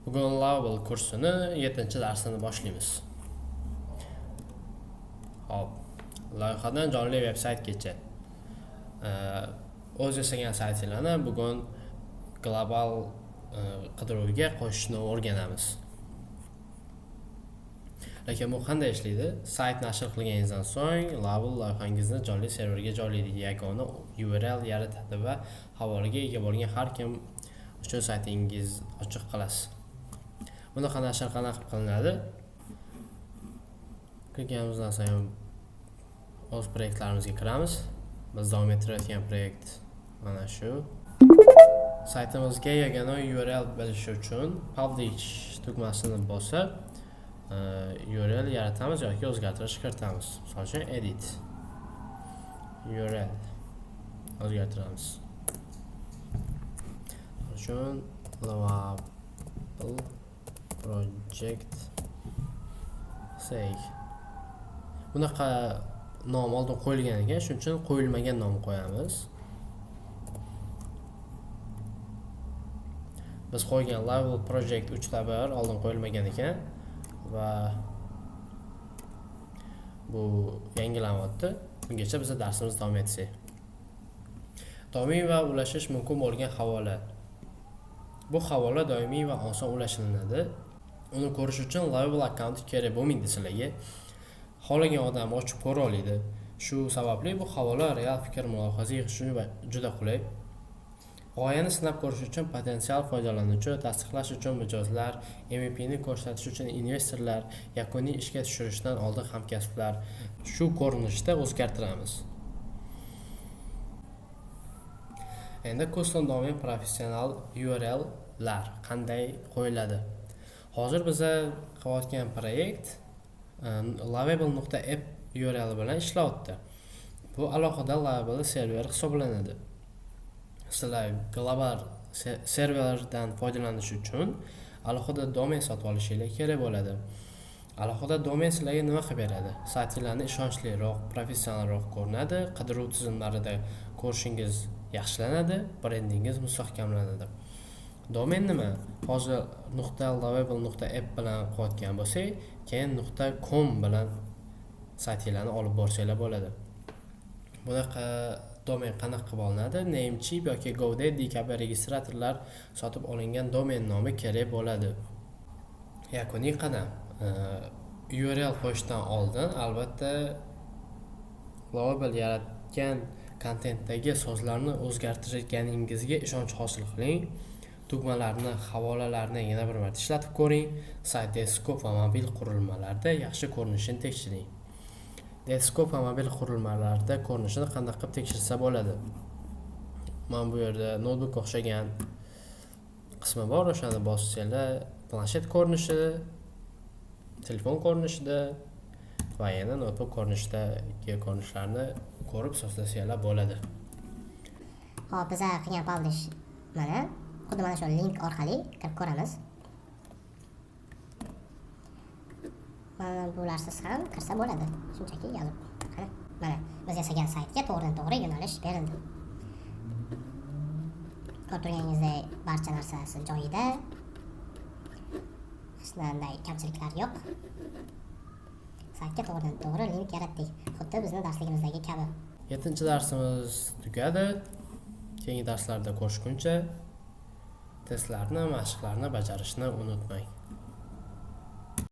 Bugun Lovable kursini 7-darsini boshlaymiz. Hop. Loyihadan jonli veb-saytgacha. O'z yasagan saytinglarni bugun global qidiruvga qo'shishni o'rganamiz. Lekin bu qanday ishlaydi? Sayt nashr qilganingizdan so'ng Lovable loyihangizni jonli serverga joylaydi. Yagona URL yaratadi va havolaga ega bo'lgan har kim uchun saytingiz ochiq qilasiz. Bunaqa nashr qanaqa qilinadi? Kirganimizdan so'ng o'z proyektlarimizga kiramiz. Biz davom ettirayotgan proyekt mana shu. Saytimizga yagona URL bilish uchun publish tugmasini bosib URL yaratamiz yoki o'zgartirish kiritamiz. Misol uchun edit URL o'zgartiramiz. Uchun Lovable project sake. Bunaqa nom oldin qo'yilgan ekan, shuning uchun qo'yilmagan nom qo'yamiz. Biz qo'ygan Lovable project 3.1 oldin qo'yilmagan ekan va bu yangilanyapti. Bungacha biz darsimizni davom etsak. Doimiy va ulashish mumkin bo'lgan havola. Bu havola doimiy va oson ulashilinadi. Uni ko'rish uchun Lovable akkaunt kerak bo'lmaydi sizlarga. Xohlagan odam ochib ko'ra oladi. Shu sababli bu havola real fikr mulohaza yig'ish uchun juda qulay. G'oyani sinab ko'rish uchun potensial foydalanuvchi, tasdiqlash uchun mijozlar, MVP ni ko'rsatish uchun investorlar, yakuniy ishga tushirishdan oldin hamkasblar shu ko'rinishda o'zgartiramiz. Endi custom domain professional URLlar qanday qo'yiladi? Hozir biza qilayotgan proyekt lovable.app URL bilan ishlayapti. Bu alohida Lovable server hisoblanadi. Sizlar global serverdan foydalanish uchun alohida domen sotib olishingiz kerak bo'ladi. Alohida domen sizlarga nima qilib beradi? Saytinglarni ishonchliroq, professionalroq ko'rinadi, qidiruv tizimlarida ko'rishingiz yaxshilanadi, brendingiz mustahkamlanadi. Domen nima? Hozir .lovable.app bilan qo'ygan bo'lsak, keyin .com bilan saytinglarni olib borsanglar bo'ladi. Bunaqa domen qanaqa qilib olinadi? Namecheap yoki GoDaddy kabi registratorlar sotib olingan domen nomi kerak bo'ladi. Yakuniy qadam URL qo'yishdan oldin albatta Lovable yaratgan kontentdagi so'zlarni o'zgartirganingizga ishonch hosil qiling. Tugmalarni, havolalarni yana bir marta ishlatib ko'ring. Sayt desktop va mobil qurilmalarda yaxshi ko'rinishini tekshiring. Desktop va mobil qurilmalarda ko'rinishini qanday qilib tekshirsa bo'ladi? Mana bu yerda notebook o'xshagan qismi bor, o'shani bossanglar planshet ko'rinishi, telefon ko'rinishida va yana notebook ko'rinishidagi ko'rinishlarni ko'rib sozlasanglar bo'ladi. Hop, biz qilgan publish mana xuddi mana shu link orqali kirib ko'ramiz. Mana bularsiz ham kirsa bo'ladi. Shunchaki yozib. Mana biz yasagan saytga to'g'ridan-to'g'ri yo'nalish berildi. Ko'rib turganingizdek barcha narsasi joyida. Hech qanday kamchiliklar yo'q. Saytga to'g'ridan-to'g'ri link yaratdik. Xuddi bizning darsligimizdagi kabi. 7-darsimiz tugadi. Keyingi darslarda ko'rishguncha testlarni, mashqlarni bajarishni unutmang.